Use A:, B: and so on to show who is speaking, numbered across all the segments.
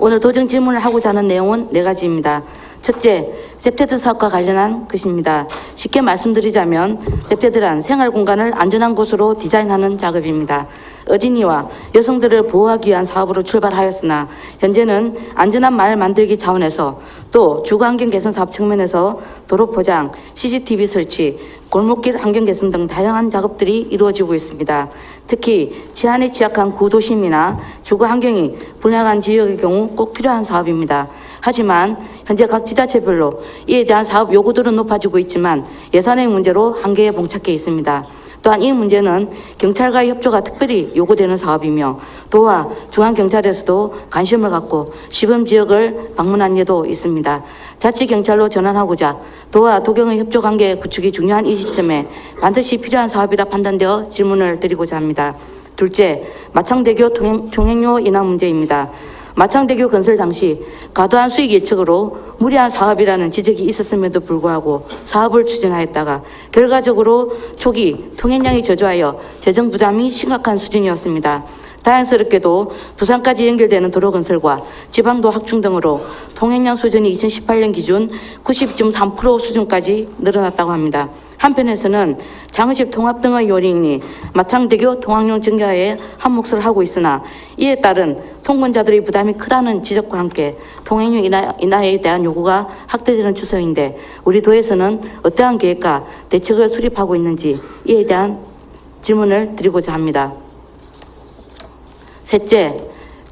A: 오늘 도정 질문을 하고자 하는 내용은 4가지입니다. 첫째, 셉테드 사업과 관련한 것입니다. 쉽게 말씀드리자면 셉테드란 생활 공간을 안전한 곳으로 디자인하는 작업입니다. 어린이와 여성들을 보호하기 위한 사업으로 출발하였으나 현재는 안전한 마을 만들기 차원에서 또 주거환경 개선 사업 측면에서 도로 포장, CCTV 설치, 골목길 환경 개선 등 다양한 작업들이 이루어지고 있습니다. 특히 치안에 취약한 구도심이나 주거 환경이 불량한 지역의 경우 꼭 필요한 사업입니다. 하지만 현재 각 지자체별로 이에 대한 사업 요구들은 높아지고 있지만 예산의 문제로 한계에 봉착해 있습니다. 또한 이 문제는 경찰과의 협조가 특별히 요구되는 사업이며 도와 중앙경찰에서도 관심을 갖고 시범 지역을 방문한 예도 있습니다. 자치경찰로 전환하고자 도와 도경의 협조관계 구축이 중요한 이 시점에 반드시 필요한 사업이라 판단되어 질문을 드리고자 합니다. 둘째, 마창대교 통행료 인하 문제입니다. 마창대교 건설 당시 과도한 수익 예측으로 무리한 사업이라는 지적이 있었음에도 불구하고 사업을 추진하였다가 결과적으로 초기 통행량이 저조하여 재정 부담이 심각한 수준이었습니다. 다행스럽게도 부산까지 연결되는 도로 건설과 지방도 확충 등으로 통행량 수준이 2018년 기준 90.3% 수준까지 늘어났다고 합니다. 한편에서는 장의식 통합 등의 요인이 마창대교 통학용 증가에 한몫을 하고 있으나 이에 따른 통근자들의 부담이 크다는 지적과 함께 통행료 인하에 대한 요구가 확대되는 추세인데 우리 도에서는 어떠한 계획과 대책을 수립하고 있는지 이에 대한 질문을 드리고자 합니다. 셋째,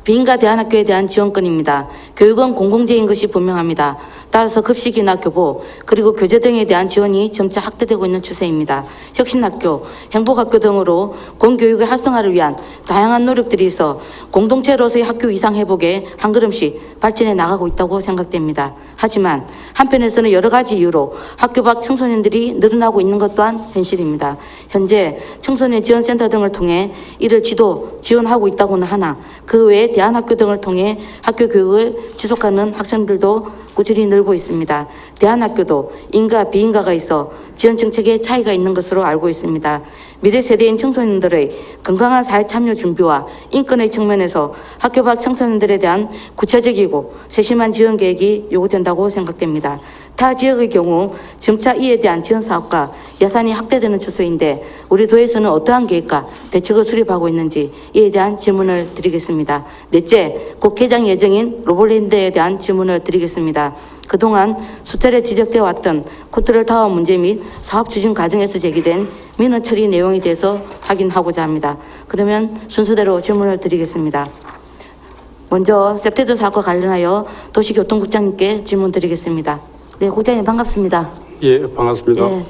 A: 비인가 대안학교에 대한 지원권입니다. 교육은 공공재인 것이 분명합니다. 따라서 급식이나 교보 그리고 교재 등에 대한 지원이 점차 확대되고 있는 추세입니다. 혁신학교, 행복학교 등으로 공교육의 활성화를 위한 다양한 노력들이 있어 공동체로서의 학교 이상 회복에 한 걸음씩 발전해 나가고 있다고 생각됩니다. 하지만 한편에서는 여러 가지 이유로 학교 밖 청소년들이 늘어나고 있는 것 또한 현실입니다. 현재 청소년 지원센터 등을 통해 이를 지원하고 있다고는 하나 그 외에 대안학교 등을 통해 학교 교육을 지속하는 학생들도 꾸준히 늘고 있습니다. 대안학교도 인가 비인가가 있어 지원 정책에 차이가 있는 것으로 알고 있습니다. 미래 세대인 청소년들의 건강한 사회 참여 준비와 인권의 측면에서 학교 밖 청소년들에 대한 구체적이고 세심한 지원 계획이 요구된다고 생각됩니다. 타 지역의 경우 점차 이에 대한 지원 사업과 예산이 확대되는 추세인데 우리 도에서는 어떠한 계획과 대책을 수립하고 있는지 이에 대한 질문을 드리겠습니다. 넷째, 곧 개장 예정인 로볼랜드에 대한 질문을 드리겠습니다. 그동안 수차례 지적되어 왔던 컨트롤타워 문제 및 사업 추진 과정에서 제기된 민원 처리 내용에 대해서 확인하고자 합니다. 그러면 순서대로 질문을 드리겠습니다. 먼저 셉테드 사업과 관련하여 도시교통국장님께 질문 드리겠습니다. 네, 국장님 반갑습니다.
B: 예, 반갑습니다.
A: 예.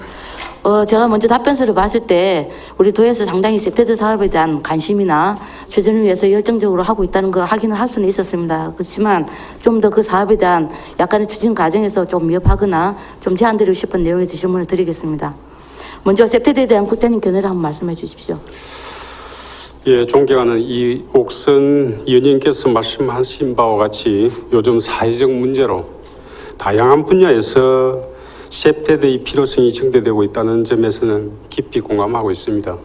A: 제가 먼저 답변서를 봤을 때 우리 도에서 상당히 셉테드 사업에 대한 관심이나 추진을 위해서 열정적으로 하고 있다는 거 확인을 할 수는 있었습니다. 그렇지만 좀 더 그 사업에 대한 약간의 추진 과정에서 좀 미흡하거나 좀 제안드리고 싶은 내용에서 질문을 드리겠습니다. 먼저 셉테드에 대한 국장님 견해를 한번 말씀해 주십시오.
B: 예, 존경하는 이옥선 의원님께서 말씀하신 바와 같이 요즘 사회적 문제로 다양한 분야에서 셉테드의 필요성이 증대되고 있다는 점에서는 깊이 공감하고 있습니다.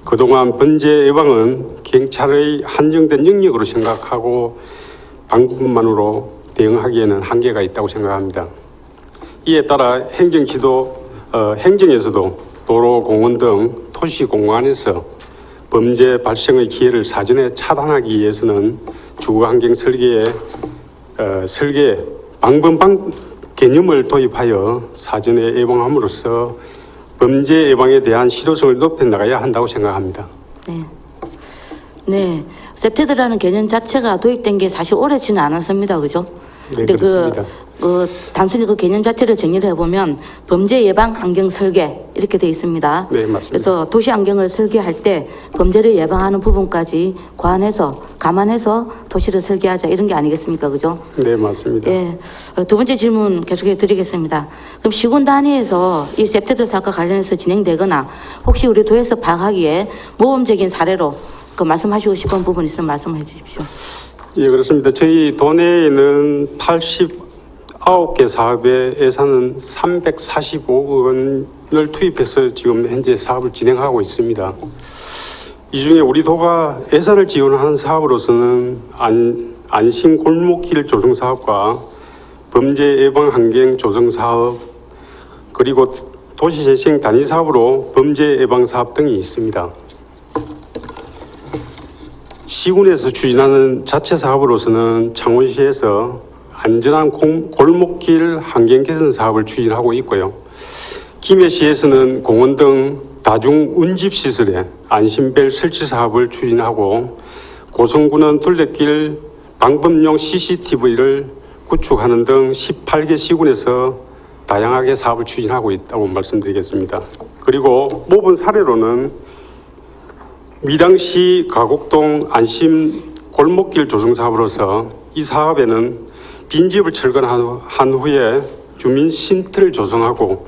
B: 그동안 범죄 예방은 경찰의 한정된 영역으로 생각하고 방법만으로 대응하기에는 한계가 있다고 생각합니다. 이에 따라 행정에서도 도로, 공원 등 토시 공간에서 범죄 발생의 기회를 사전에 차단하기 위해서는 주거환경 설계 개념을 도입하여 사전에 예방함으로써 범죄 예방에 대한 실효성을 높여 나가야 한다고 생각합니다.
A: 네, 셉테드라는 개념 자체가 도입된 게 사실 오래지는 않았습니다, 그죠?
B: 네, 그렇습니다.
A: 단순히 그 개념 자체를 정리를 해보면 범죄 예방 환경 설계 이렇게 돼 있습니다.
B: 네, 맞습니다.
A: 그래서 도시 환경을 설계할 때 범죄를 예방하는 부분까지 감안해서 도시를 설계하자 이런 게 아니겠습니까, 그죠?
B: 네, 맞습니다.
A: 예, 두 번째 질문 계속해 드리겠습니다. 그럼 시군 단위에서 이 셉테드 사업과 관련해서 진행되거나 혹시 우리 도에서 파악하기에 모범적인 사례로 그 말씀하시고 싶은 부분 있으면 말씀해 주십시오.
B: 예, 그렇습니다. 저희 도내에는 89개 사업의 예산은 345억 원을 투입해서 지금 현재 사업을 진행하고 있습니다. 이 중에 우리 도가 예산을 지원하는 사업으로서는 안심 골목길 조성 사업과 범죄 예방 환경 조성 사업, 그리고 도시재생 단위 사업으로 범죄 예방 사업 등이 있습니다. 시군에서 추진하는 자체 사업으로서는 창원시에서 안전한 골목길 환경 개선 사업을 추진하고 있고요. 김해시에서는 공원 등 다중 운집 시설에 안심벨 설치 사업을 추진하고, 고성군은 둘레길 방범용 CCTV를 구축하는 등 18개 시군에서 다양하게 사업을 추진하고 있다고 말씀드리겠습니다. 그리고 모범 사례로는 밀양시 가곡동 안심 골목길 조성 사업으로서 이 사업에는 빈집을 철거한 후에 주민 쉼터를 조성하고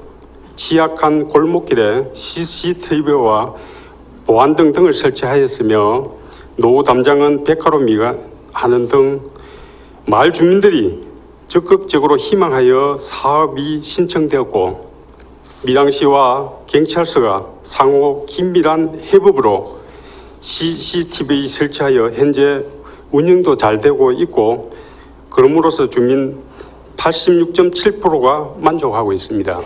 B: 취약한 골목길에 CCTV와 보안 등을 설치하였으며, 노후 담장은 백화로 미가하는 등 마을 주민들이 적극적으로 희망하여 사업이 신청되었고, 밀양시와 경찰서가 상호 긴밀한 협업으로 CCTV 설치하여 현재 운영도 잘 되고 있고, 그럼으로써 주민 86.7%가 만족하고 있습니다.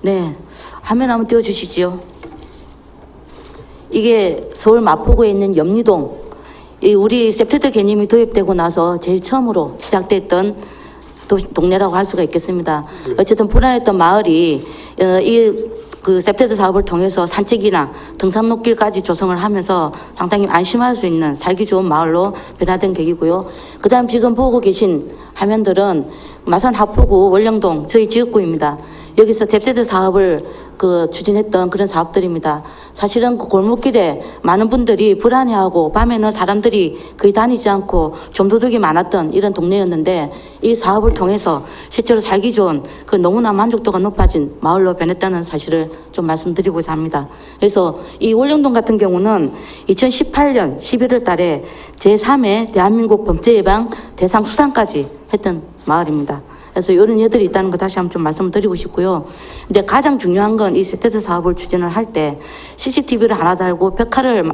A: 네, 화면 한번 띄워주시지요. 이게 서울 마포구에 있는 염리동, 우리 셉테드 개념이 도입되고 나서 제일 처음으로 시작됐던 동네라고 할 수가 있겠습니다. 어쨌든 불안했던 마을이 그 셉테드 사업을 통해서 산책이나 등산로길까지 조성을 하면서 상당히 안심할 수 있는 살기 좋은 마을로 변화된 계기고요. 그다음 지금 보고 계신 화면들은 마산 하포구 월령동 저희 지역구입니다. 여기서 셉테드 사업을 추진했던 그런 사업들입니다. 사실은 그 골목길에 많은 분들이 불안해하고 밤에는 사람들이 거의 다니지 않고 좀도둑이 많았던 이런 동네였는데, 이 사업을 통해서 실제로 살기 좋은 너무나 만족도가 높아진 마을로 변했다는 사실을 좀 말씀드리고자 합니다. 그래서 이 월령동 같은 경우는 2018년 11월 달에 제3회 대한민국 범죄예방 대상 수상까지 했던 마을입니다. 그래서 이런 예들이 있다는 거 다시 한번 좀 말씀드리고 싶고요. 근데 가장 중요한 건 이 셉테드 사업을 추진을 할 때 CCTV를 하나 달고 벽화를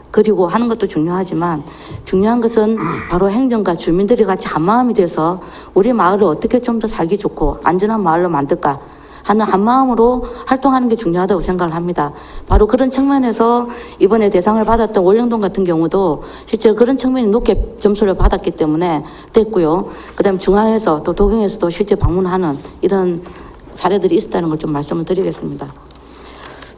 A: 그리고 하는 것도 중요하지만, 중요한 것은 바로 행정과 주민들이 같이 한마음이 돼서 우리 마을을 어떻게 좀 더 살기 좋고 안전한 마을로 만들까 하는 한마음으로 활동하는 게 중요하다고 생각을 합니다. 바로 그런 측면에서 이번에 대상을 받았던 월령동 같은 경우도 실제로 그런 측면이 높게 점수를 받았기 때문에 됐고요. 그다음 중앙에서 또 도경에서도 실제 방문하는 이런 사례들이 있었다는 걸 좀 말씀을 드리겠습니다.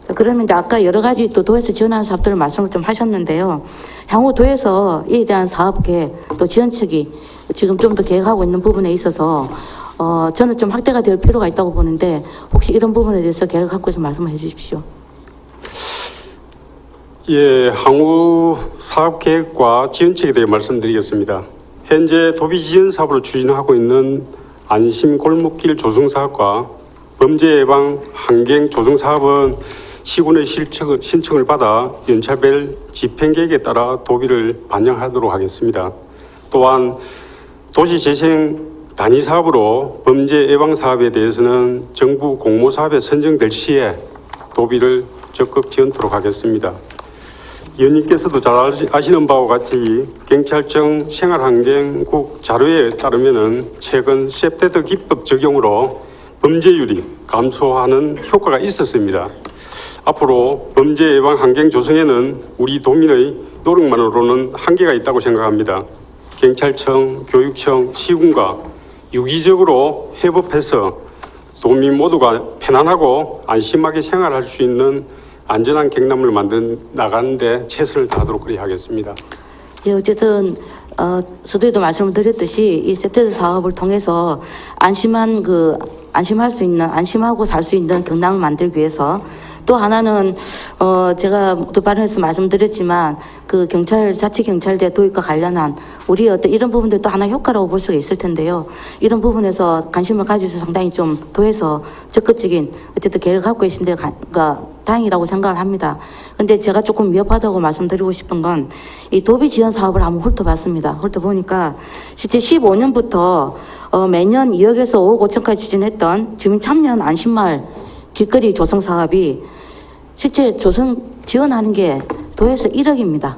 A: 자, 그러면 이제 아까 여러 가지 또 도에서 지원하는 사업들을 말씀을 좀 하셨는데요. 향후 도에서 이에 대한 사업 계획, 또 지원 측이 지금 좀 더 계획하고 있는 부분에 있어서 저는 좀 확대가 될 필요가 있다고 보는데, 혹시 이런 부분에 대해서 계획을 갖고 있어서 말씀을 해 주십시오.
B: 예, 향후 사업 계획과 지원책에 대해 말씀드리겠습니다. 현재 도비 지원 사업으로 추진하고 있는 안심 골목길 조성 사업과 범죄 예방 환경 조성 사업은 시군의 신청을 받아 연차별 집행 계획에 따라 도비를 반영하도록 하겠습니다. 또한 도시재생 단위 사업으로 범죄 예방 사업에 대해서는 정부 공모 사업에 선정될 시에 도비를 적극 지원토록 하겠습니다. 의원님께서도 잘 아시는 바와 같이 경찰청 생활환경국 자료에 따르면은 최근 셉테드 기법 적용으로 범죄율이 감소하는 효과가 있었습니다. 앞으로 범죄 예방 환경 조성에는 우리 도민의 노력만으로는 한계가 있다고 생각합니다. 경찰청, 교육청, 시군과 유기적으로 협업해서 도민 모두가 편안하고 안심하게 생활할 수 있는 안전한 경남을 만들어 나가는데 최선을 다하도록 그리 하겠습니다.
A: 예, 어쨌든 서두에도 말씀을 드렸듯이 이 셉테드 사업을 통해서 안심할 수 있는, 안심하고 살 수 있는 경남을 만들기 위해서, 또 하나는 제가 또 발언에서 말씀드렸지만 그 자치경찰대 도입과 관련한 우리 어떤 이런 부분들도 하나 효과라고 볼 수가 있을 텐데요. 이런 부분에서 관심을 가지셔서 상당히 좀 도에서 적극적인 어쨌든 계획을 갖고 계신데 다행이라고 생각을 합니다. 근데 제가 조금 위협하다고 말씀드리고 싶은 건 이 도비 지원 사업을 한번 훑어봤습니다. 훑어보니까 실제 15년부터 매년 2억에서 5억 5천까지 추진했던 주민 참여한 안심마을 길거리 조성 사업이 실제 조성 지원하는 게 도에서 1억입니다.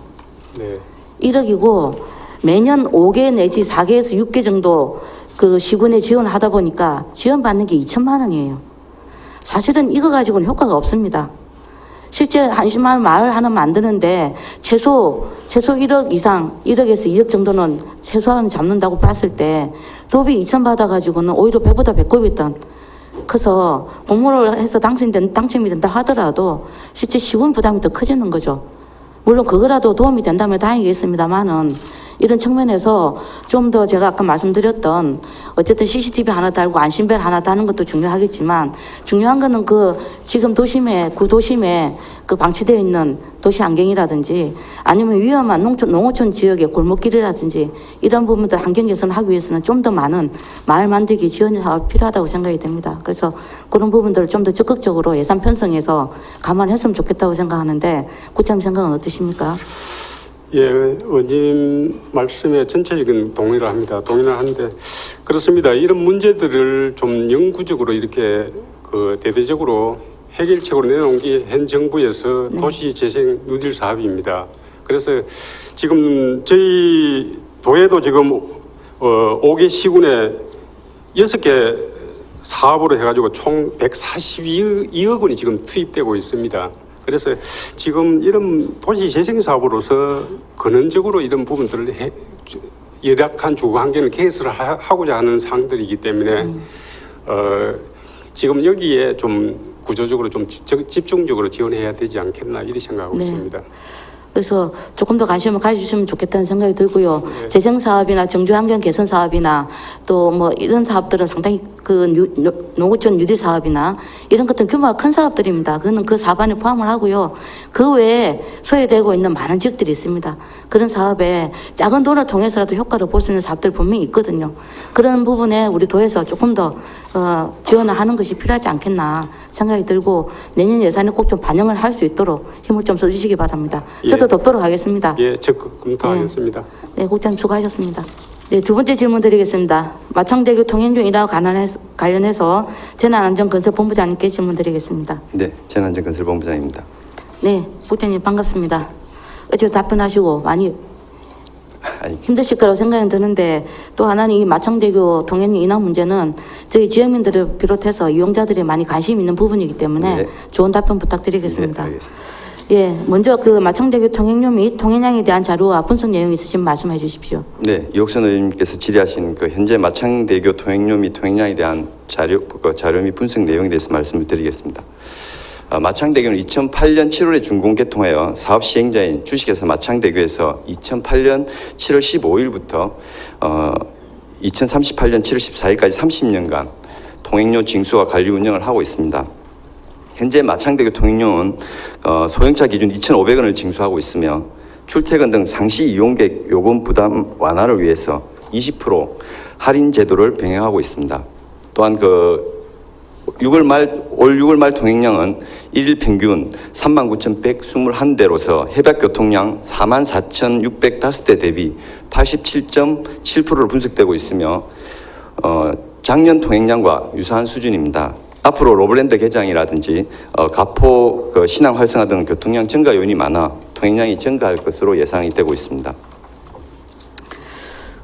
B: 네.
A: 1억이고 매년 5개 내지 4개에서 6개 정도 그 시군에 지원을 하다 보니까 지원받는 게 2천만 원이에요. 사실은 이거 가지고는 효과가 없습니다. 실제 한신마을 마을 하나 만드는데 최소 1억 이상, 1억에서 2억 정도는 최소한 잡는다고 봤을 때 도비 2천 받아가지고는 오히려 배보다 배꼽이 커서 공모를 해서 당첨이 된다 하더라도 실제 시군 부담이 더 커지는 거죠. 물론 그거라도 도움이 된다면 다행이겠습니다만은 이런 측면에서 좀 더 제가 아까 말씀드렸던 어쨌든 CCTV 하나 달고 안심벨 하나 다는 것도 중요하겠지만 중요한 거는 그 지금 구도심에 그 방치되어 있는 도시 환경이라든지 아니면 위험한 농어촌 지역의 골목길이라든지 이런 부분들 환경 개선하기 위해서는 좀 더 많은 마을 만들기 지원 사업이 필요하다고 생각이 됩니다. 그래서 그런 부분들을 좀 더 적극적으로 예산 편성해서 감안했으면 좋겠다고 생각하는데 구청 생각은 어떠십니까?
B: 예, 의원님 말씀에 전체적인 동의를 합니다. 동의를 하는데 그렇습니다. 이런 문제들을 좀 영구적으로 이렇게 그 대대적으로 해결책으로 내놓은 게 현 정부에서 도시재생 누질 사업입니다. 그래서 지금 저희 도에도 지금 5개 시군에 6개 사업으로 해가지고 총 142억 원이 지금 투입되고 있습니다. 그래서 지금 이런 도시재생 사업으로서 근원적으로 이런 부분들을 열악한 주거 환경을 개선을 하고자 하는 사항들이기 때문에 지금 여기에 좀 구조적으로 좀 집중적으로 지원해야 되지 않겠나 이렇게 생각하고 있습니다.
A: 그래서 조금 더 관심을 가져주시면 좋겠다는 생각이 들고요. 재생사업이나 정주환경 개선 사업이나 또 뭐 이런 사업들은 상당히 그 농어촌 뉴딜 사업이나 이런 것들은 규모가 큰 사업들입니다. 그거는 그 사반에 포함을 하고요. 그 외에 소외되고 있는 많은 지역들이 있습니다. 그런 사업에 작은 돈을 통해서라도 효과를 볼 수 있는 사업들 분명히 있거든요. 그런 부분에 우리 도에서 조금 더 지원을 하는 것이 필요하지 않겠나 생각이 들고 내년 예산에 꼭 좀 반영을 할 수 있도록 힘을 좀 써주시기 바랍니다. 저도 돕도록 하겠습니다.
B: 예, 적극 검토하겠습니다.
A: 네, 국장님 수고하셨습니다. 네, 두 번째 질문 드리겠습니다. 마창대교 통행 중 일하고 관련해서 재난안전건설본부장님께 질문 드리겠습니다.
C: 네, 재난안전건설본부장입니다.
A: 네, 국장님 반갑습니다. 어제 답변하시고 많이
C: 아니,
A: 힘드실 거라고 생각이 드는데 또 하나는 이 마창대교 통행 인하 문제는 저희 지역민들을 비롯해서 이용자들이 많이 관심 있는 부분이기 때문에
C: 네.
A: 좋은 답변 부탁드리겠습니다.
C: 네, 알겠습니다.
A: 예, 먼저 그 마창대교 통행료 및 통행량에 대한 자료와 분석 내용 있으시면 말씀해 주십시오.
C: 네, 이옥선 의원님께서 질의하신 그 현재 마창대교 통행료 및 통행량에 대한 자료 및 분석 내용에 대해서 말씀을 드리겠습니다. 마창대교는 2008년 7월에 준공 개통하여 사업 시행자인 주식회사 마창대교에서 2008년 7월 15일부터 2038년 7월 14일까지 30년간 통행료 징수와 관리 운영을 하고 있습니다. 현재 마창대교 통행료는 소형차 기준 2,500원을 징수하고 있으며 출퇴근 등 상시 이용객 요금 부담 완화를 위해서 20% 할인 제도를 병행하고 있습니다. 또한 올 6월 말 통행량은 1일 평균 39,121대로서 해박 교통량 44,605대 대비 87.7%를 분석되고 있으며 작년 통행량과 유사한 수준입니다. 앞으로 로블랜드 개장이라든지 가포 신항 활성화 등 교통량 증가 요인이 많아 통행량이 증가할 것으로 예상이 되고 있습니다.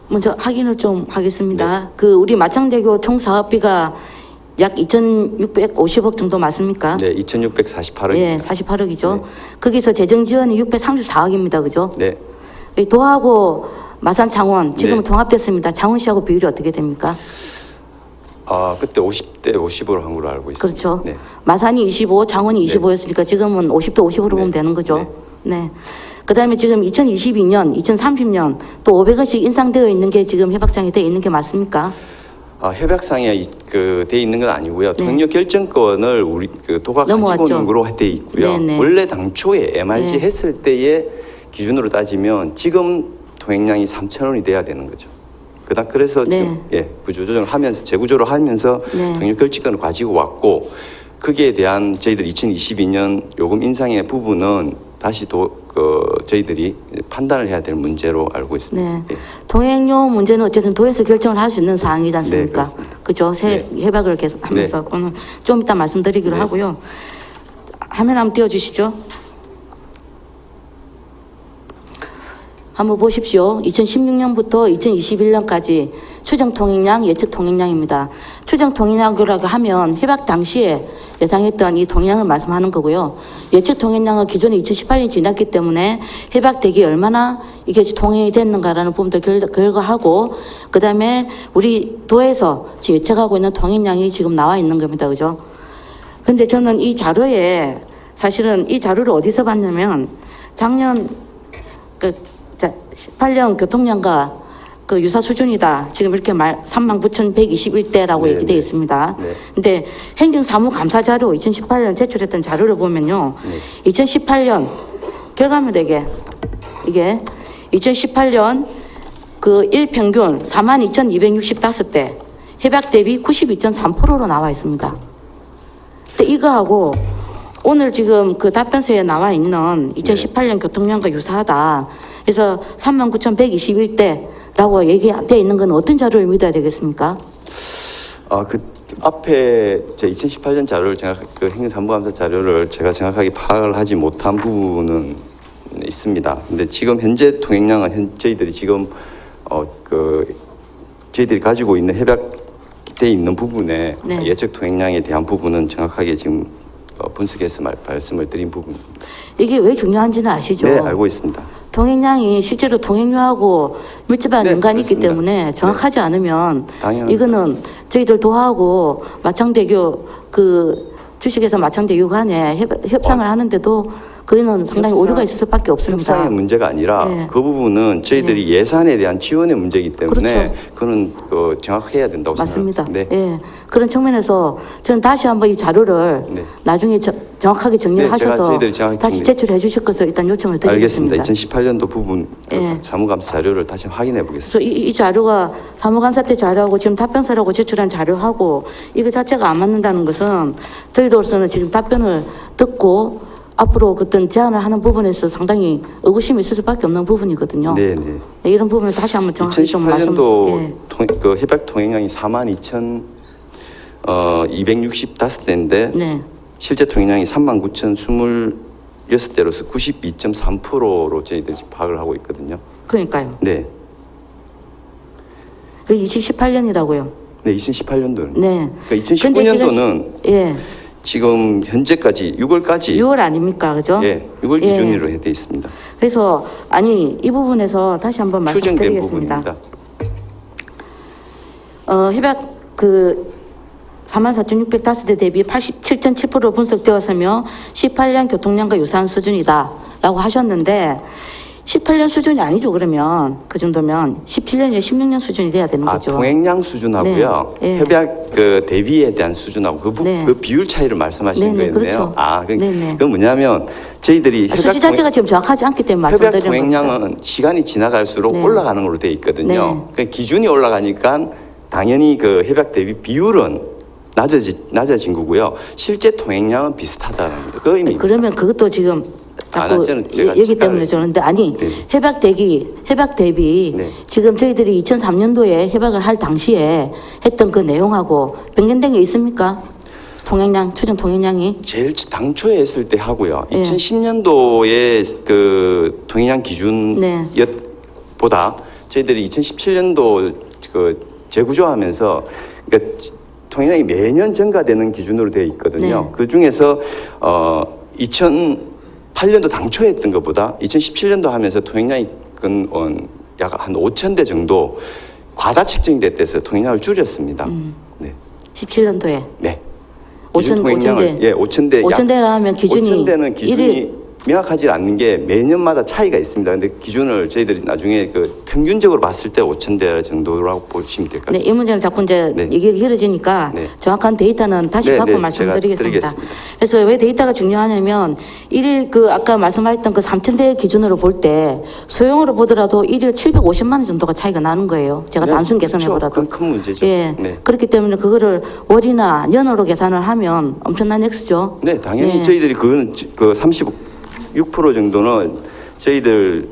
A: 먼저 확인을 좀 하겠습니다.
C: 네.
A: 그 우리 마창대교 총 사업비가 약 2,650억 정도 맞습니까?
C: 네, 2,648억입니다.
A: 예, 48억이죠.
C: 네.
A: 거기서 재정 지원이 634억입니다. 그죠?
C: 네.
A: 이 도하고 마산 창원 지금은
C: 네.
A: 통합됐습니다. 창원시하고 비율이 어떻게 됩니까?
C: 그때 50대 50으로 한 걸로 알고 있습니다.
A: 그렇죠.
C: 네.
A: 마산이 25, 창원이 25였으니까 지금은 50대 50으로 보면 되는 거죠. 네. 그다음에 지금 2022년, 2030년 또 500원씩 인상되어 있는 게 지금 협약상에 되어 있는 게 맞습니까?
C: 협약상에 돼 있는 건 아니고요.
A: 네.
C: 통행료 결정권을 우리 도가
A: 넘어왔죠.
C: 가지고 있는 거로 돼 있고요.
A: 네네.
C: 원래 당초에 MRG
A: 네.
C: 했을 때의 기준으로 따지면 지금 통행량이 3,000원이 돼야 되는 거죠. 그래서
A: 네.
C: 지금 구조조정을 하면서 재구조를 하면서
A: 네.
C: 통행료 결정권을 가지고 왔고 거기에 대한 저희들 2022년 요금 인상의 부분은 다시 저희들이 판단을 해야 될 문제로 알고 있습니다.
A: 네.
C: 예.
A: 통행료 문제는 어쨌든 도에서 결정을 할 수 있는 사항이지 않습니까?
C: 네,
A: 그죠? 협약을 계속 하면서 그거는 좀 이따 말씀드리기로
C: 네.
A: 하고요. 화면 한번 띄워주시죠. 한번 보십시오. 2016년부터 2021년까지 추정 통행량, 예측 통행량입니다. 추정 통행량이라고 하면 해박 당시에 예상했던 이 통행량을 말씀하는 거고요. 예측 통행량은 기존에 2018년이 지났기 때문에 해박 대기 얼마나 이게 통행이 됐는가라는 부분들 결과하고, 그 다음에 우리 도에서 지금 예측하고 있는 통행량이 지금 나와 있는 겁니다. 그죠? 근데 저는 이 자료에 사실은 이 자료를 어디서 봤냐면 작년 18년 교통량과 그 유사 수준이다. 지금 이렇게 39,121대라고
C: 네,
A: 얘기되어
C: 네.
A: 있습니다.
C: 네.
A: 근데 행정사무감사 자료 2018년 제출했던 자료를 보면요.
C: 네.
A: 2018년 결과입니다. 이게 2018년 그 일평균 42,265대 해박 대비 92.3%로 나와 있습니다. 근데 이거하고 오늘 지금 그 답변서에 나와 있는 2018년 교통량과 유사하다. 그래서 39,121대라고 얘기되어 있는 건 어떤 자료를 믿어야 되겠습니까?
C: 그 앞에 제 2018년 자료를 그 행정사무감사 자료를 제가 정확하게 파악을 하지 못한 부분은 있습니다. 근데 지금 현재 통행량은 저희들이 지금 저희들이 가지고 있는 해박돼 있는 부분에
A: 네.
C: 예측 통행량에 대한 부분은 정확하게 지금 분석해서 말씀을 드린 부분입니다.
A: 이게 왜 중요한지는 아시죠?
C: 네, 알고 있습니다.
A: 통행량이 실제로 통행료하고 밀접한
C: 네,
A: 연관이 있기
C: 그렇습니다.
A: 때문에 정확하지 않으면
C: 당연합니다.
A: 이거는 저희들 도하고 마창대교 그 주식회사 마창대교 간에 협상을 하는데도 그거는 상당히 오류가 있을 수밖에 없습니다.
C: 협상의 문제가 아니라
A: 네.
C: 그 부분은 저희들이 예산에 대한 지원의 문제이기 때문에
A: 그렇죠.
C: 그거는 정확해야 된다고
A: 맞습니다.
C: 생각합니다.
A: 예. 그런 측면에서 저는 다시 한번 이 자료를
C: 네.
A: 나중에 정확하게 정리를
C: 네, 제가
A: 하셔서
C: 저희들이 정확히
A: 다시
C: 정리-
A: 제출해 주실 것을 일단 요청을
C: 알겠습니다.
A: 드리겠습니다.
C: 2018년도 부분
A: 예.
C: 사무감사 자료를 다시 확인해 보겠습니다.
A: 그래서 이 자료가 사무감사 때 자료하고 지금 답변서라고 제출한 자료하고 이거 자체가 안 맞는다는 것은 저희로서는 지금 답변을 듣고 앞으로 어떤 제안을 하는 부분에서 상당히 의구심이 있을 수밖에 없는 부분이거든요.
C: 네, 네.
A: 네, 이런 부분을 다시 한번 정확히 좀 말씀.
C: 2018년도
A: 예.
C: 그 해박 통행량이 42,265대인데
A: 네.
C: 실제 통행량이 39,026대로서 92.3%로 저희들이 파악을 하고 있거든요.
A: 그러니까요.
C: 네.
A: 그 2018년이라고요.
C: 네, 2018년도는.
A: 네.
C: 그러니까
A: 근데
C: 2019년도는
A: 예.
C: 지금 현재까지 6월까지
A: 6월 아닙니까, 그죠?
C: 예, 6월
A: 예.
C: 기준으로 되어 있습니다.
A: 그래서 아니 이 부분에서 다시 한번
C: 추정된
A: 말씀드리겠습니다.
C: 부분입니다.
A: 해박 그 44,605대 대비 87.7% 분석되었으며 18년 교통량과 유사한 수준이다라고 하셨는데 18년 수준이 아니죠. 그러면 그 정도면 17년이나 16년 수준이 돼야 되는 거죠.
C: 통행량 수준하고요.
A: 네, 예.
C: 협약 그 대비에 대한 수준하고
A: 네.
C: 그 비율 차이를 말씀하시는
A: 네, 네,
C: 거였네요.
A: 그렇죠. 네, 네.
C: 그건 뭐냐면 저희들이
A: 수치 자체가 지금 정확하지 않기 때문에
C: 협약
A: 말씀드리는 겁니다.
C: 통행량은 시간이 지나갈수록
A: 네.
C: 올라가는 걸로 되어 있거든요.
A: 네.
C: 그 기준이 올라가니까 당연히 그 협약 대비 비율은 낮아진 거고요. 실제 통행량은 비슷하다는 그 의미입니다.
A: 그러면 그것도 지금 자꾸
C: 저는 제가
A: 얘기 때문에
C: 헷갈려요.
A: 저는데 아니
C: 네.
A: 해박 대비
C: 네.
A: 지금 저희들이 2003년도에 해박을 할 당시에 했던 그 내용하고 변경된 게 있습니까? 통행량 추정 통행량이
C: 제일 당초에 했을 때 하고요.
A: 예.
C: 2010년도에 그 통행량 기준
A: 네.
C: 보다 저희들이 2017년도 그 재구조하면서 그러니까 통행량이 매년 증가되는 기준으로 되어 있거든요.
A: 네.
C: 그 중에서 2008년도 당초에 했던 것보다 2017년도 하면서 통행량이 약 한 5,000대 정도 과다 책정이 됐대서 통행량을 줄였습니다. 네.
A: 17년도에
C: 네.
A: 5,000
C: 기준 통행량을
A: 5,000대.
C: 예, 5,000대
A: 5,000대라 하면 기준이
C: 5,000대는 기준이
A: 일일-
C: 명확하지 않는 게 매년마다 차이가 있습니다. 근데 기준을 저희들이 나중에 그 평균적으로 봤을 때 5,000대 정도라고 보시면 될 것
A: 네,
C: 같습니다.
A: 이 문제는 자꾸 이제
C: 네.
A: 얘기가 길어지니까
C: 네.
A: 정확한 데이터는 다시
C: 네,
A: 갖고
C: 네,
A: 말씀드리겠습니다.
C: 제가 드리겠습니다.
A: 그래서 왜 데이터가 중요하냐면 일일 그 아까 말씀하셨던 그 3,000대 기준으로 볼 때 소형으로 보더라도 일일 750만 원 정도가 차이가 나는 거예요. 제가
C: 네,
A: 단순
C: 그렇죠.
A: 계산해보라도.
C: 그건 큰 문제죠.
A: 예.
C: 네.
A: 그렇기 때문에 그거를 월이나 년으로 계산을 하면 엄청난 액수죠.
C: 네, 당연히
A: 네.
C: 저희들이 그 36% 정도는 저희들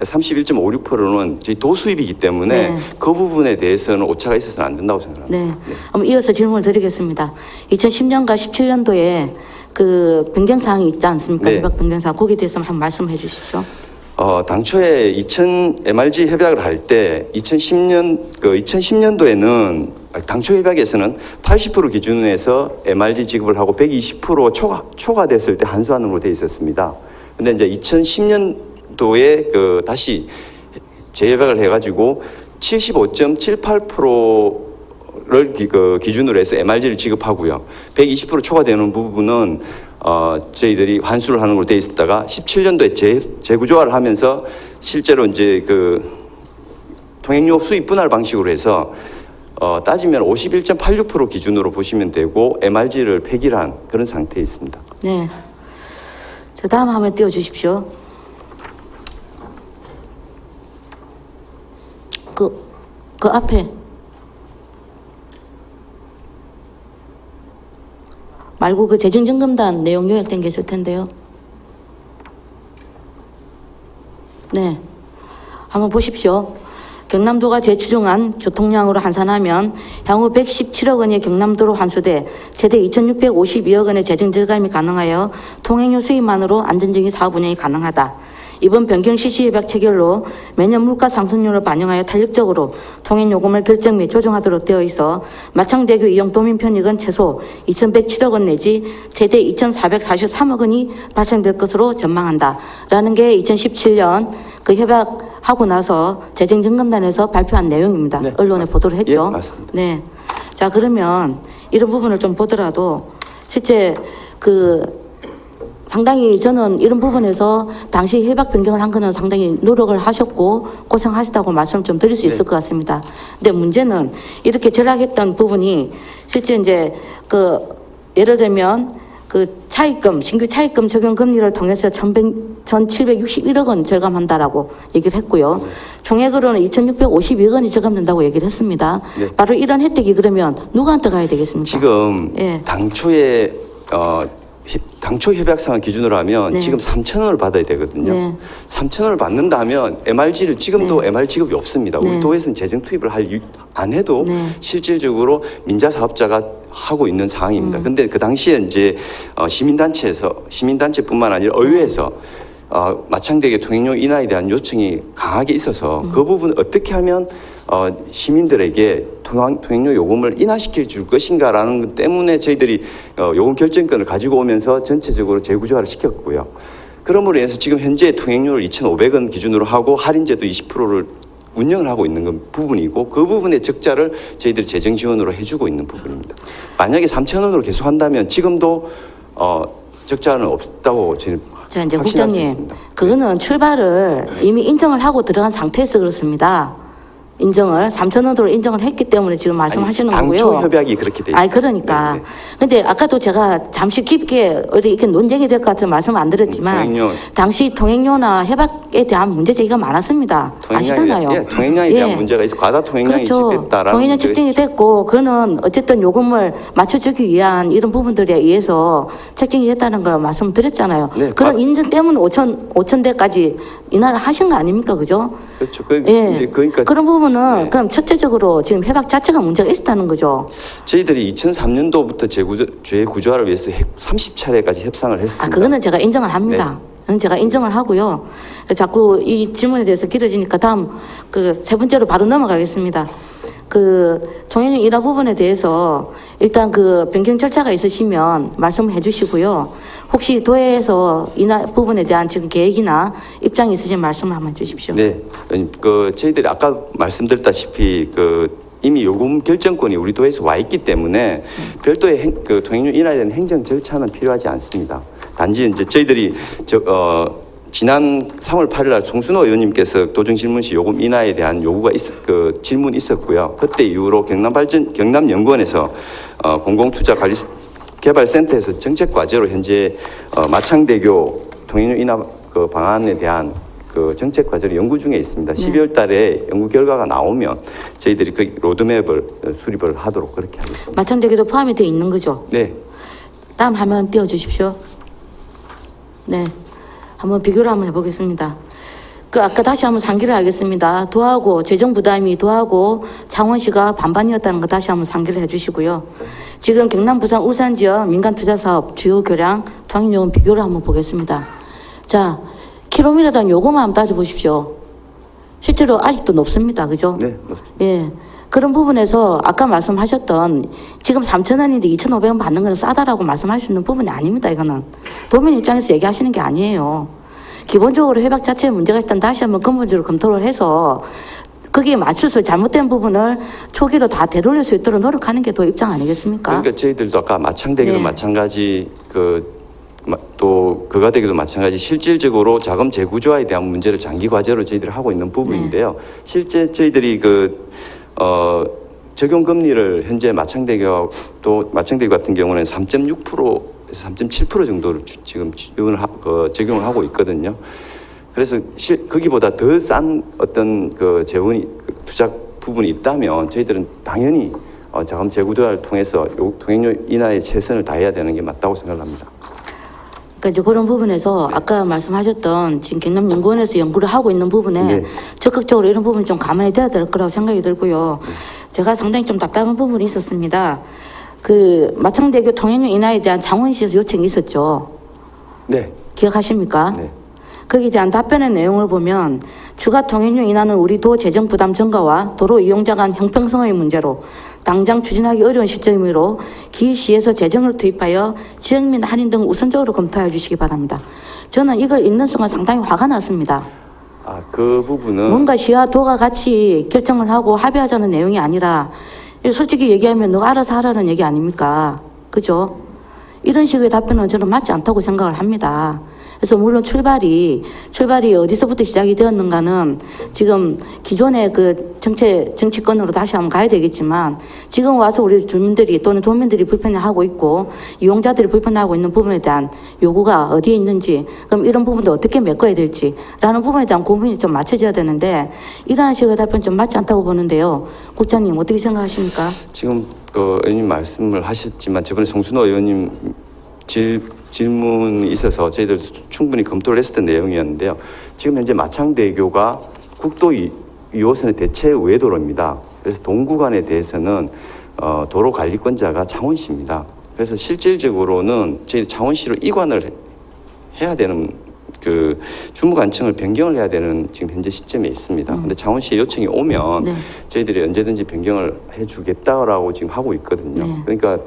C: 31.56%는 저희 도수입이기 때문에
A: 네.
C: 그 부분에 대해서는 오차가 있어서는 안 된다고 생각합니다.
A: 네. 한번 이어서 질문을 드리겠습니다. 2010년과 17년도에 그 변경사항이 있지 않습니까?
C: 네.
A: 해박 변경사항. 거기에 대해서 한번 말씀해 주시죠.
C: 당초에 MRG 협약을 할 때 2010년도에는 당초 협약에서는 80% 기준으로 해서 MRG 지급을 하고 120% 초과됐을 때 한수한으로 돼 있었습니다. 근데 이제 2010년도에 다시 재협약을 해가지고 75.78%를 기준으로 해서 MRG를 지급하고요. 120% 초과되는 부분은 저희들이 환수를 하는 걸로 돼 있었다가 17년도에 재구조화를 하면서 실제로 이제 통행료 수입 분할 방식으로 해서 따지면 51.86% 기준으로 보시면 되고 MRG를 폐기를 한 그런 상태에 있습니다.
A: 네. 저 다음 화면 띄워주십시오. 그 앞에 말고 그 재정증금단 내용 요약된 게 있을 텐데요. 네. 한번 보십시오. 경남도가 재추정한 교통량으로 환산하면 향후 117억 원의 경남도로 환수돼 최대 2,652억 원의 재정 절감이 가능하여 통행료 수입만으로 안전적인 사업 운영이 가능하다. 이번 변경 실시 협약 체결로 매년 물가 상승률을 반영하여 탄력적으로 통행 요금을 결정 및 조정하도록 되어 있어 마창대교 이용 도민 편익은 최소 2,107억 원 내지 최대 2,443억 원이 발생될 것으로 전망한다. 라는 게 2017년 그 협약하고 나서 재정증금단에서 발표한 내용입니다.
C: 네.
A: 언론에 보도를 했죠.
C: 예, 맞습니다.
A: 네. 자, 그러면 이런 부분을 좀 보더라도 실제 상당히 저는 이런 부분에서 당시 협약 변경을 한 거는 상당히 노력을 하셨고 고생하시다고 말씀을 좀 드릴 수 있을 것 같습니다. 근데 문제는 이렇게 절약했던 부분이 실제 이제 예를 들면 차입금, 신규 차입금 적용 금리를 통해서 1,761억 원 절감한다라고 얘기를 했고요. 총액으로는 2,652억 원이 절감된다고 얘기를 했습니다.
C: 네.
A: 바로 이런 혜택이 그러면 누구한테 가야 되겠습니까?
C: 지금
A: 예.
C: 당초 협약상을 기준으로 하면
A: 네.
C: 지금 3,000원을 받아야 되거든요.
A: 네.
C: 3,000원을 받는다 하면 MRG를 지금도 MR 지급이 없습니다.
A: 네.
C: 우리 도에서는 재정 투입을 안 해도
A: 네.
C: 실질적으로 민자 사업자가 하고 있는 상황입니다. 근데 그 당시에 이제 시민단체뿐만 아니라 의회에서 마창대교 통행료 인하에 대한 요청이 강하게 있어서 그 부분 어떻게 하면 시민들에게 통행료 요금을 인하시켜 줄 것인가라는 것 때문에 저희들이 요금 결정권을 가지고 오면서 전체적으로 재구조화를 시켰고요. 그러므로 인해서 지금 현재 통행료를 2,500원 기준으로 하고 할인제도 20%를 운영을 하고 있는 부분이고 그 부분의 적자를 저희들이 재정 지원으로 해주고 있는 부분입니다. 만약에 3,000원으로 계속 한다면 지금도 적자는 없다고 저는
A: 자, 이제
C: 확신할 수
A: 국장님,
C: 있습니다.
A: 그거는 출발을 이미 인정을 하고 들어간 상태에서 그렇습니다. 3,000원으로 인정을 했기 때문에 지금 말씀하시는 거고요.
C: 당초 협약이 그렇게 돼 있습니다.
A: 그러니까.
C: 네, 네.
A: 근데 아까도 제가 잠시 깊게 이렇게 논쟁이 될 것 같은 말씀 안 드렸지만 당시 통행료나 협약에 대한 문제 제기가 많았습니다. 아시잖아요.
C: 통행량에 대한 문제가 있어 과다 통행량이
A: 그렇죠.
C: 집행됐다라는
A: 통행료
C: 문제가
A: 책정이 됐고 그거는 어쨌든 요금을 맞춰주기 위한 이런 부분들에 의해서 책정이 됐다는 걸 말씀드렸잖아요.
C: 네,
A: 그런 인증 때문에 5,000대까지 인하를 하신 거 아닙니까? 그죠?
C: 그렇죠. 그러니까
A: 그런 부분은
C: 네.
A: 그럼 첫째적으로 지금 협약 자체가 문제가 있었다는 거죠.
C: 저희들이 2003년도부터 재구조화를 위해서 30차례까지 협상을 했습니다.
A: 그거는 제가 인정을 합니다. 그건 제가 인정을 하고요. 자꾸 이 질문에 대해서 길어지니까 다음 세 번째로 바로 넘어가겠습니다. 통행료 인하 부분에 대해서 일단 변경 절차가 있으시면 말씀해 주시고요. 혹시 도에서 인하 부분에 대한 지금 계획이나 입장이 있으신 말씀을 한번 해주십시오.
C: 네, 저희들이 아까 말씀드렸다시피 이미 요금 결정권이 우리 도에서 와 있기 때문에 별도의 통행료 인하에 대한 행정 절차는 필요하지 않습니다. 단지 이제 저희들이 지난 3월 8일 날 송순호 의원님께서 도정질문시 요금 인하에 대한 요구가 질문이 있었고요. 그때 이후로 경남연구원에서 공공투자개발센터에서 정책과제로 현재 마창대교 통행료 인하 방안에 대한 정책과제를 연구 중에 있습니다. 12월 달에 연구 결과가 나오면 저희들이 로드맵을 수립을 하도록 그렇게 하겠습니다.
A: 마창대교도 포함이 되어 있는 거죠?
C: 네.
A: 다음 화면 띄워주십시오. 네. 한번 비교를 한번 해보겠습니다. 아까 다시 한번 상기를 하겠습니다. 도하고 재정 부담이 도하고 창원시가 반반이었다는 거 다시 한번 상기를 해주시고요. 지금 경남, 부산, 울산 지역 민간 투자 사업 주요 교량 통행요금 비교를 한번 보겠습니다. 자, 킬로미터당 요거만 한번 따져보십시오. 실제로 아직도 높습니다. 그죠?
C: 네.
A: 예. 그런 부분에서 아까 말씀하셨던 지금 3,000원인데 2,500원 받는 건 싸다라고 말씀할 수 있는 부분이 아닙니다. 이거는. 도민 입장에서 얘기하시는 게 아니에요. 기본적으로 협약 자체에 문제가 있다면 다시 한번 근본적으로 검토를 해서 거기에 맞출 수 잘못된 부분을 초기로 다 되돌릴 수 있도록 노력하는 게 더 입장 아니겠습니까?
C: 그러니까 저희들도 아까 마창대교도
A: 네.
C: 마찬가지 또 그가대교도 마찬가지 실질적으로 자금 재구조화에 대한 문제를 장기 과제로 저희들이 하고 있는 부분인데요. 실제 저희들이 적용 금리를 현재 마창대교 같은 경우는 3.6%에서 3.7% 정도를 지금 적용을 하고 있거든요. 그래서 거기보다 더 싼 어떤 재원이 투자 부분이 있다면 저희들은 당연히 자금 재구조화를 통해서 통행료 인하에 최선을 다해야 되는 게 맞다고 생각합니다.
A: 그러니까 이제 그런 부분에서 아까 말씀하셨던 지금 경남연구원에서 연구를 하고 있는 부분에
C: 네.
A: 적극적으로 이런 부분 좀 감안이 돼야 될 거라고 생각이 들고요. 제가 상당히 좀 답답한 부분이 있었습니다. 마창대교 통행료 인하에 대한 창원시에서 요청이 있었죠.
C: 네.
A: 기억하십니까?
C: 네.
A: 거기에 대한 답변의 내용을 보면 추가 통행료 인하는 우리 도 재정 부담 증가와 도로 이용자 간 형평성의 문제로 당장 추진하기 어려운 시점이므로 기시에서 재정을 투입하여 지역민 할인 등 우선적으로 검토해 주시기 바랍니다. 저는 이걸 읽는 순간 상당히 화가 났습니다.
C: 그 부분은
A: 뭔가 시와 도가 같이 결정을 하고 합의하자는 내용이 아니라 솔직히 얘기하면 너 알아서 하라는 얘기 아닙니까? 그죠? 이런 식의 답변은 저는 맞지 않다고 생각을 합니다. 그래서 물론 출발이 어디서부터 시작이 되었는가는 지금 기존의 정치권으로 다시 한번 가야 되겠지만 지금 와서 우리 주민들이 또는 도민들이 불편해하고 있고 이용자들이 불편해하고 있는 부분에 대한 요구가 어디에 있는지 그럼 이런 부분도 어떻게 메꿔야 될지라는 부분에 대한 고민이 좀 맞춰져야 되는데 이러한 식의 답변 좀 맞지 않다고 보는데요. 국장님 어떻게 생각하십니까?
C: 지금 의원님 말씀을 하셨지만 저번에 송순호 의원님 질문이 있어서 저희들 충분히 검토를 했었던 내용이었는데요. 지금 현재 마창대교가 국도 2호선의 대체 외도로입니다. 그래서 동구간에 대해서는 도로 관리권자가 창원시입니다. 그래서 실질적으로는 저희 창원시로 이관을 해야 되는 주무관청을 변경을 해야 되는 지금 현재 시점에 있습니다. 근데 창원시에 요청이 오면
A: 네.
C: 저희들이 언제든지 변경을 해주겠다라고 지금 하고 있거든요.
A: 네.
C: 그러니까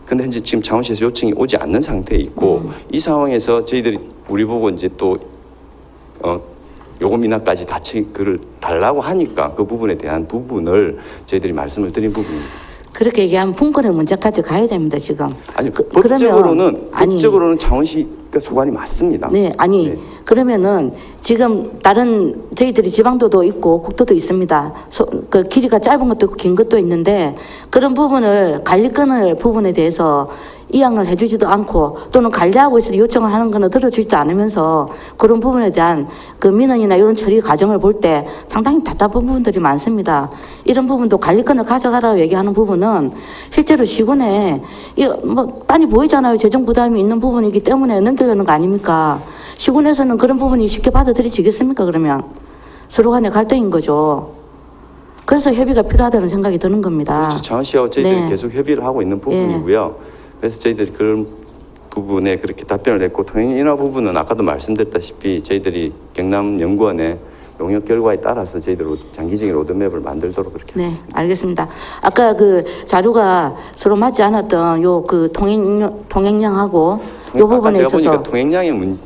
C: 근데 현재 지금 창원시에서 요청이 오지 않는 상태에 있고 이 상황에서 저희들이 우리 보고 이제 또 요금 인하까지 다 그를 달라고 하니까 그 부분에 대한 부분을 저희들이 말씀을 드린 부분입니다.
A: 그렇게 얘기하면 분권의 문제까지 가야 됩니다, 지금.
C: 아니,
A: 그러면
C: 법적으로는 창원시가 소관이 맞습니다.
A: 네, 아니,
C: 네.
A: 그러면은 지금 다른 저희들이 지방도도 있고 국도도 있습니다. 길이가 짧은 것도 있고 긴 것도 있는데 그런 부분을 관리권을 부분에 대해서 이양을 해주지도 않고 또는 관리하고 있어서 요청을 하는 거는 들어주지도 않으면서 그런 부분에 대한 민원이나 이런 처리 과정을 볼 때 상당히 답답한 부분들이 많습니다. 이런 부분도 관리권을 가져가라고 얘기하는 부분은 실제로 시군에 빤히 보이잖아요. 재정 부담이 있는 부분이기 때문에 넘기려는 거 아닙니까? 시군에서는 그런 부분이 쉽게 받아들여지겠습니까? 그러면 서로 간의 갈등인 거죠. 그래서 협의가 필요하다는 생각이 드는 겁니다.
C: 그렇죠. 창원시와 저희들이
A: 네.
C: 계속 협의를 하고 있는 부분이고요. 그래서 저희들이 그런 부분에 그렇게 답변을 했고 통행 인하 부분은 아까도 말씀드렸다시피 저희들이 경남연구원의 용역 결과에 따라서 저희들 장기적인 로드맵을 만들도록 그렇게
A: 네,
C: 하겠습니다.
A: 알겠습니다. 아까 자료가 서로 맞지 않았던 통행량하고 요 부분에
C: 제가
A: 있어서
C: 보니까 통행량의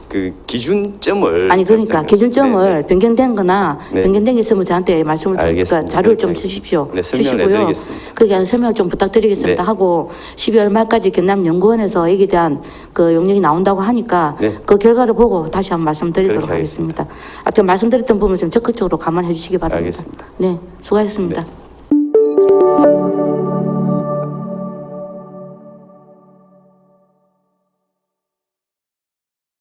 C: 기준점을
A: 아니 그러니까 기준점을
C: 네.
A: 변경된 거나
C: 네.
A: 변경된 게 있으면 저한테 말씀을 좀
C: 알겠습니다.
A: 자료를 좀
C: 알겠습니다.
A: 주십시오.
C: 네, 설명을
A: 주시고요.
C: 해드리겠습니다.
A: 그게 설명 좀 부탁드리겠습니다.
C: 네.
A: 하고 12월 말까지 경남연구원에서 이에 대한 용역이 나온다고 하니까
C: 네.
A: 그 결과를 보고 다시 한번 말씀드리도록
C: 그렇게
A: 하겠습니다. 아까 말씀드렸던 부분 좀 적극적으로 감안해 주시기 바랍니다.
C: 알겠습니다.
A: 네, 수고하셨습니다.